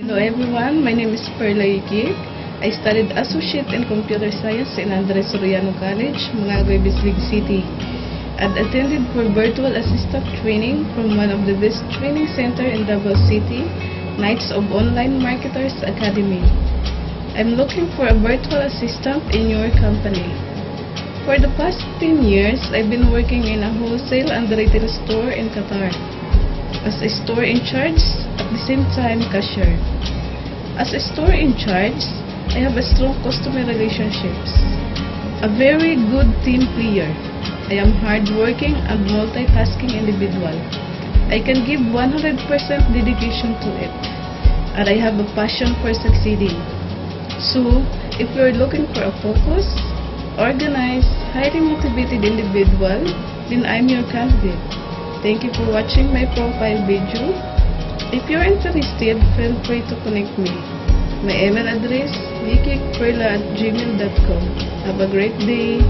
Hello everyone, my name is Perla Yiki. I studied Associate in Computer Science in Andres Soriano College, Managua, Bislig City, and attended for virtual assistant training from one of the best training center in Davao City, Knights of Online Marketers Academy. I'm looking for a virtual assistant in your company. For the past 10 years, I've been working in a wholesale and retail store in Qatar as a store in charge, at the same time cashier. As a store in charge, I have a strong customer relationships, a very good team player. I am hardworking and multitasking individual. I can give 100% dedication to it, and I have a passion for succeeding. So, if you are looking for a focused, organized, highly motivated individual, then I'm your candidate. Thank you for watching my profile video. If you're interested, feel free to connect me. My email address, yikikperla@gmail.com. Have a great day.